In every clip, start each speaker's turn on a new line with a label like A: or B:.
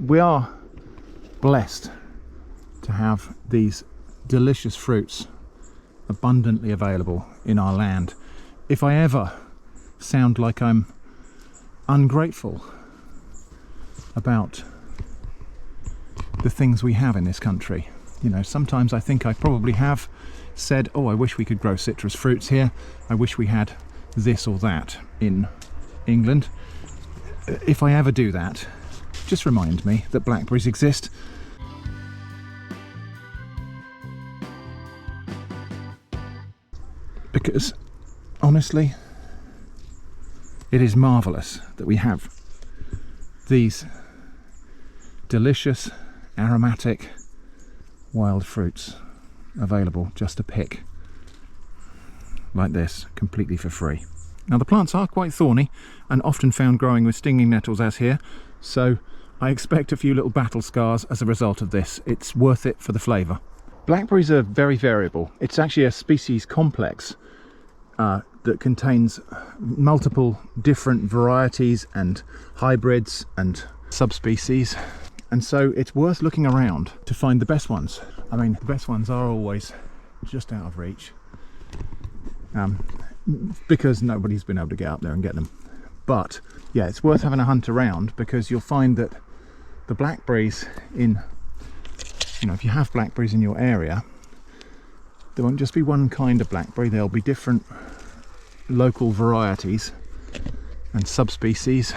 A: we are blessed to have these delicious fruits abundantly available in our land. If I ever sound like I'm ungrateful about the things we have in this country, you know, sometimes I think I probably have said, oh, I wish we could grow citrus fruits here, I wish we had this or that in England. If I ever do that, just remind me that blackberries exist. Because honestly, it is marvellous that we have these delicious, aromatic wild fruits available just to pick like this, completely for free. Now the plants are quite thorny and often found growing with stinging nettles as here, so I expect a few little battle scars as a result of this. It's worth it for the flavour. Blackberries are very variable. It's actually a species complex that contains multiple different varieties and hybrids and subspecies, and so it's worth looking around to find the best ones. I mean, the best ones are always just out of reach, because nobody's been able to get up there and get them. But yeah, it's worth having a hunt around, because you'll find that the blackberries in, you know, if you have blackberries in your area, there won't just be one kind of blackberry, there'll be different local varieties and subspecies.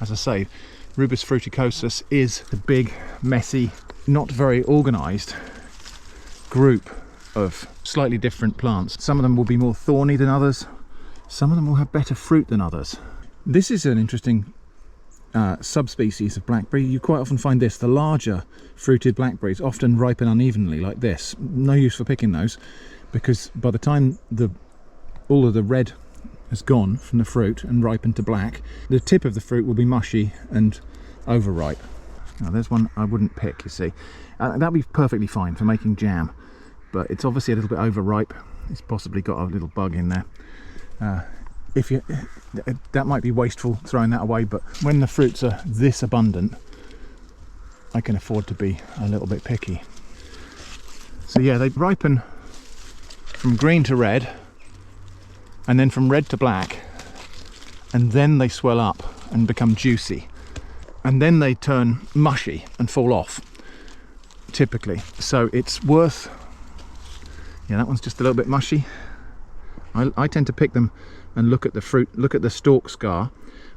A: As I say, Rubus fruticosus is the big, messy, not very organised group of slightly different plants. Some of them will be more thorny than others, some of them will have better fruit than others. This is an interesting subspecies of blackberry. You quite often find this, the larger fruited blackberries often ripen unevenly like this. No use for picking those, because by the time all of the red has gone from the fruit and ripened to black, the tip of the fruit will be mushy and overripe. Now there's one I wouldn't pick, you see. That'd be perfectly fine for making jam, but it's obviously a little bit overripe. It's possibly got a little bug in there. That might be wasteful throwing that away, but when the fruits are this abundant, I can afford to be a little bit picky. So yeah, they ripen from green to red, and then from red to black, and then they swell up and become juicy, and then they turn mushy and fall off, typically. So it's worth, yeah, that one's just a little bit mushy. I tend to pick them and look at the fruit, look at the stalk scar,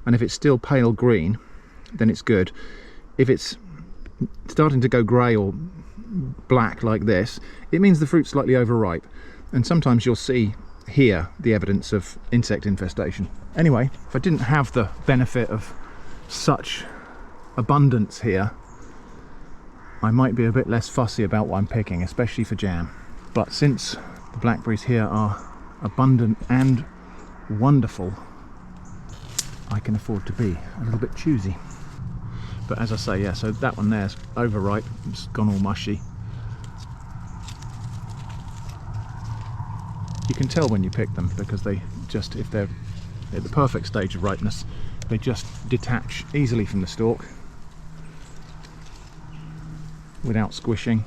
A: and if it's still pale green, then it's good. If it's starting to go grey or black like this, it means the fruit's slightly overripe, and sometimes you'll see here the evidence of insect infestation. Anyway, if I didn't have the benefit of such abundance here, I might be a bit less fussy about what I'm picking, especially for jam. But since the blackberries here are abundant and wonderful, I can afford to be a little bit choosy. But as I say, yeah, so that one there's overripe, it's gone all mushy. You can tell when you pick them, because they just, if they're at the perfect stage of ripeness, they just detach easily from the stalk without squishing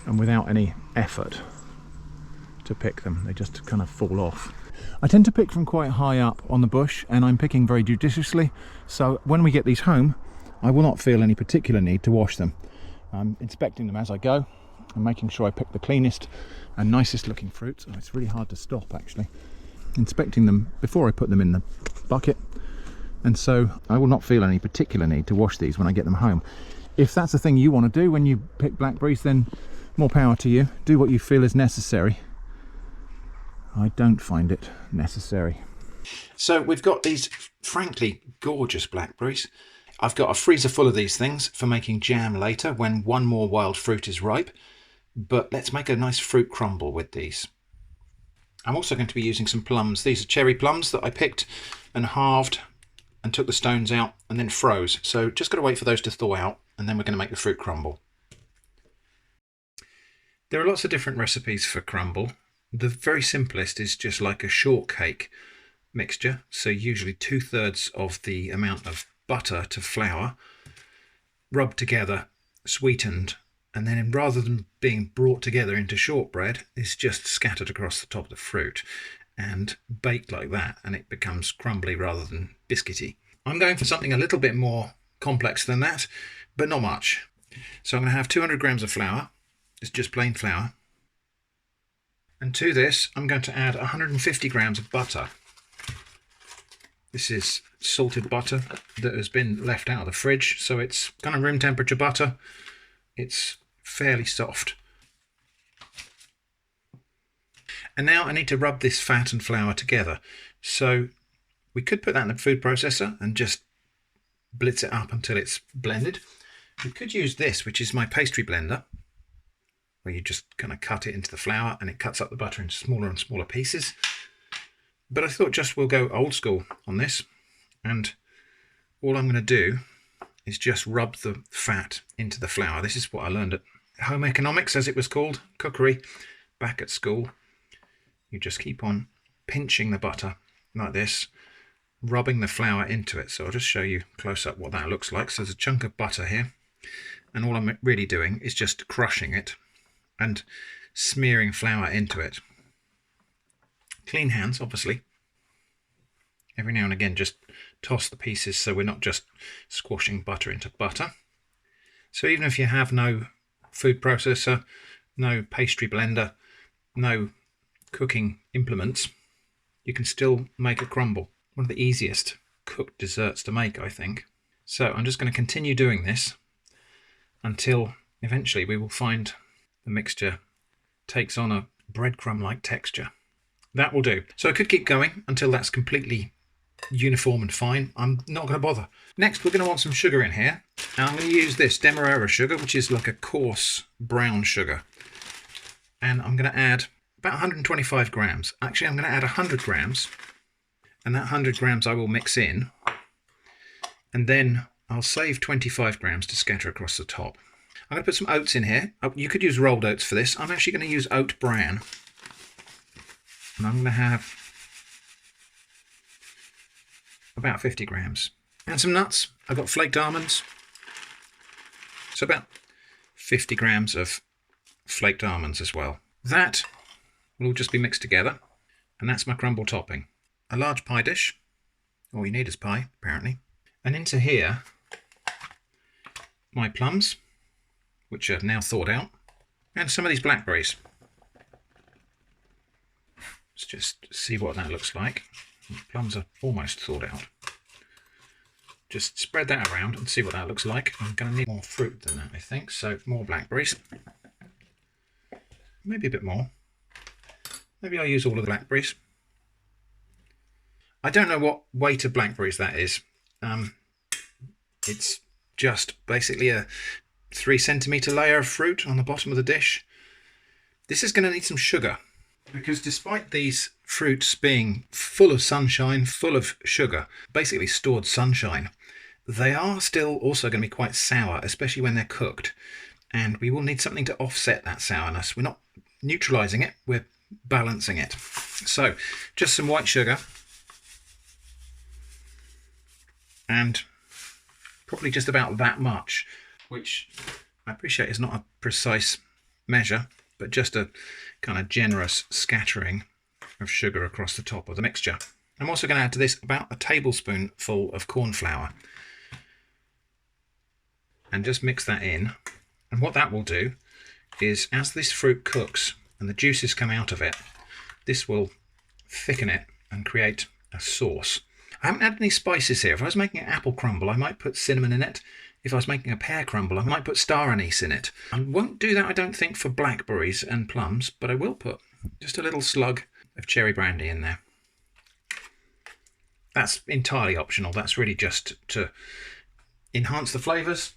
A: and without any effort to pick them. They just kind of fall off. I tend to pick from quite high up on the bush, and I'm picking very judiciously, so when we get these home I will not feel any particular need to wash them. I'm inspecting them as I go and making sure I pick the cleanest and nicest looking fruits. Oh, it's really hard to stop actually. Inspecting them before I put them in the bucket, and so I will not feel any particular need to wash these when I get them home. If that's the thing you want to do when you pick blackberries, then more power to you. Do what you feel is necessary. I don't find it necessary.
B: So we've got these frankly gorgeous blackberries. I've got a freezer full of these things for making jam later when one more wild fruit is ripe. But let's make a nice fruit crumble with these. I'm also going to be using some plums. These are cherry plums that I picked and halved and took the stones out and then froze. So just got to wait for those to thaw out, and then we're going to make the fruit crumble. There are lots of different recipes for crumble. The very simplest is just like a shortcake mixture. So usually 2/3 of the amount of butter to flour, rubbed together, sweetened, and then rather than being brought together into shortbread, it's just scattered across the top of the fruit and baked like that, and it becomes crumbly rather than biscuity. I'm going for something a little bit more complex than that, but not much. So I'm going to have 200 grams of flour. It's just plain flour. And to this, I'm going to add 150 grams of butter. This is salted butter that has been left out of the fridge, so it's kind of room temperature butter. It's fairly soft. And now I need to rub this fat and flour together. So we could put that in the food processor and just blitz it up until it's blended. We could use this, which is my pastry blender, where you just kind of cut it into the flour and it cuts up the butter into smaller and smaller pieces. But I thought just we'll go old school on this, and all I'm going to do is just rub the fat into the flour. This is what I learned at home economics, as it was called, cookery, back at school. You just keep on pinching the butter like this, rubbing the flour into it. So I'll just show you close up what that looks like. So there's a chunk of butter here, and all I'm really doing is just crushing it and smearing flour into it. Clean hands, obviously. Every now and again, just toss the pieces so we're not just squashing butter into butter. So even if you have no food processor, no pastry blender, no cooking implements, you can still make a crumble. One of the easiest cooked desserts to make, I think. So I'm just going to continue doing this until eventually we will find the mixture takes on a breadcrumb-like texture. That will do. So I could keep going until that's completely uniform and fine. I'm not going to bother. Next, we're going to want some sugar in here. And I'm going to use this Demerara sugar, which is like a coarse brown sugar. And I'm going to add about 125 grams. Actually, I'm going to add 100 grams. And that 100 grams I will mix in. And then I'll save 25 grams to scatter across the top. I'm going to put some oats in here. You could use rolled oats for this. I'm actually going to use oat bran. And I'm going to have about 50 grams. And some nuts. I've got flaked almonds. So about 50 grams of flaked almonds as well. That will all just be mixed together. And that's my crumble topping. A large pie dish. All you need is pie, apparently. And into here, my plums, which are now thawed out, and some of these blackberries. Let's just see what that looks like. The plums are almost thawed out. Just spread that around and see what that looks like. I'm going to need more fruit than that, I think. So more blackberries. Maybe a bit more. Maybe I'll use all of the blackberries. I don't know what weight of blackberries that is. It's just basically a 3 centimetre layer of fruit on the bottom of the dish. This is going to need some sugar, because despite these fruits being full of sunshine, full of sugar, basically stored sunshine, they are still also going to be quite sour, especially when they're cooked. And we will need something to offset that sourness. We're not neutralising it, we're balancing it. So just some white sugar, and probably just about that much, which I appreciate is not a precise measure, but just a kind of generous scattering of sugar across the top of the mixture. I'm also going to add to this about a tablespoonful of corn flour and just mix that in. And what that will do is, as this fruit cooks and the juices come out of it, this will thicken it and create a sauce. I haven't added any spices here. If I was making an apple crumble, I might put cinnamon in it. If I was making a pear crumble, I might put star anise in it. I won't do that, I don't think, for blackberries and plums, but I will put just a little slug of cherry brandy in there. That's entirely optional. That's really just to enhance the flavours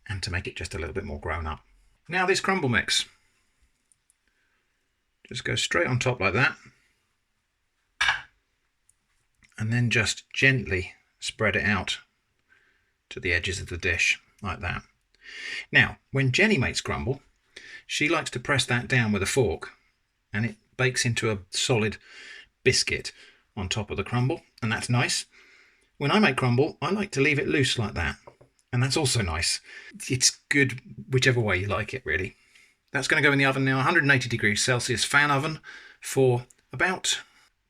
B: and to make it just a little bit more grown up. Now this crumble mix. Just go straight on top like that. And then just gently spread it out to the edges of the dish, like that. Now, when Jenny makes crumble, she likes to press that down with a fork, and it bakes into a solid biscuit on top of the crumble, and that's nice. When I make crumble, I like to leave it loose like that, and that's also nice. It's good whichever way you like it, really. That's going to go in the oven now, 180 degrees Celsius fan oven for about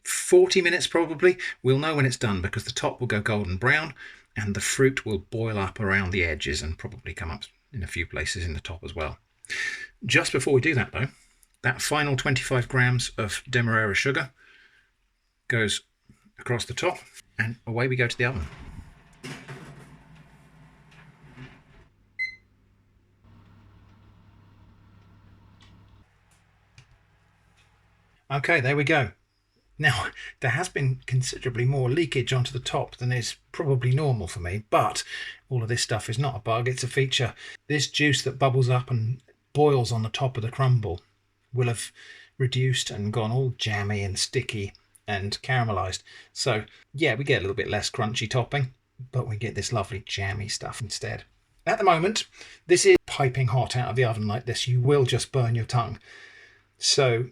B: 40 minutes probably. We'll know when it's done because the top will go golden brown and the fruit will boil up around the edges and probably come up in a few places in the top as well. Just before we do that though, that final 25 grams of Demerara sugar goes across the top and away we go to the oven. Okay, there we go. Now, there has been considerably more leakage onto the top than is probably normal for me, but all of this stuff is not a bug, it's a feature. This juice that bubbles up and boils on the top of the crumble will have reduced and gone all jammy and sticky and caramelised. So, yeah, we get a little bit less crunchy topping, but we get this lovely jammy stuff instead. At the moment, this is piping hot out of the oven like this. You will just burn your tongue. So,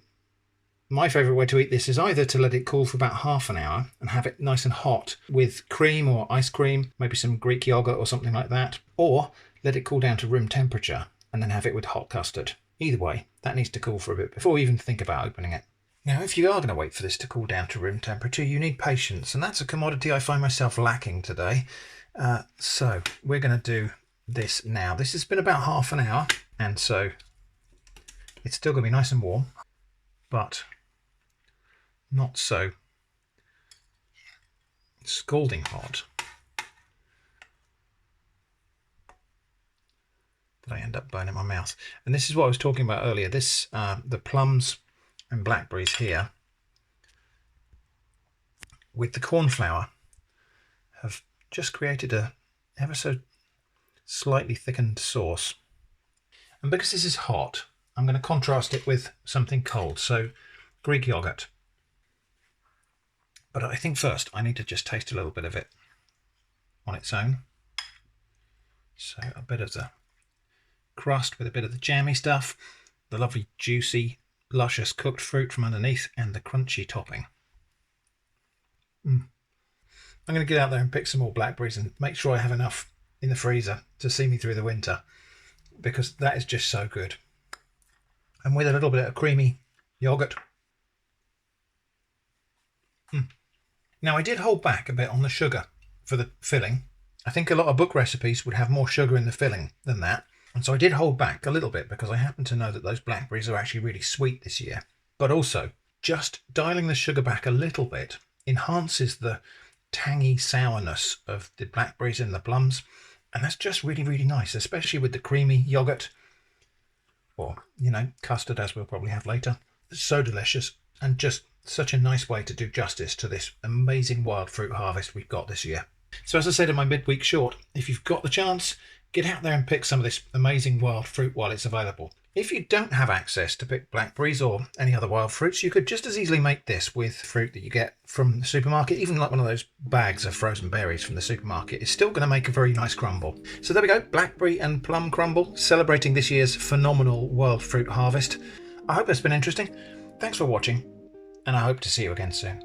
B: my favourite way to eat this is either to let it cool for about half an hour and have it nice and hot with cream or ice cream, maybe some Greek yogurt or something like that, or let it cool down to room temperature and then have it with hot custard. Either way, that needs to cool for a bit before we even think about opening it. Now, if you are going to wait for this to cool down to room temperature, you need patience, and that's a commodity I find myself lacking today. So we're going to do this now. This has been about half an hour, and so it's still going to be nice and warm, but not so scalding hot that I end up burning my mouth. And this is what I was talking about earlier. This the plums and blackberries here with the corn flour have just created a ever so slightly thickened sauce. And because this is hot, I'm going to contrast it with something cold, so Greek yogurt. But I think first I need to just taste a little bit of it on its own. So a bit of the crust with a bit of the jammy stuff, the lovely juicy, luscious cooked fruit from underneath, and the crunchy topping. I'm going to get out there and pick some more blackberries and make sure I have enough in the freezer to see me through the winter, because that is just so good. And with a little bit of creamy yogurt. Now, I did hold back a bit on the sugar for the filling. I think a lot of book recipes would have more sugar in the filling than that. And so I did hold back a little bit because I happen to know that those blackberries are actually really sweet this year. But also, just dialing the sugar back a little bit enhances the tangy sourness of the blackberries and the plums. And that's just really, really nice, especially with the creamy yogurt or, custard, as we'll probably have later. It's so delicious and just such a nice way to do justice to this amazing wild fruit harvest we've got this year. So as I said in my midweek short, if you've got the chance, get out there and pick some of this amazing wild fruit while it's available. If you don't have access to pick blackberries or any other wild fruits, you could just as easily make this with fruit that you get from the supermarket. Even like one of those bags of frozen berries from the supermarket is still going to make a very nice crumble. So there we go, blackberry and plum crumble, celebrating this year's phenomenal wild fruit harvest. I hope it's been interesting. Thanks for watching, and I hope to see you again soon.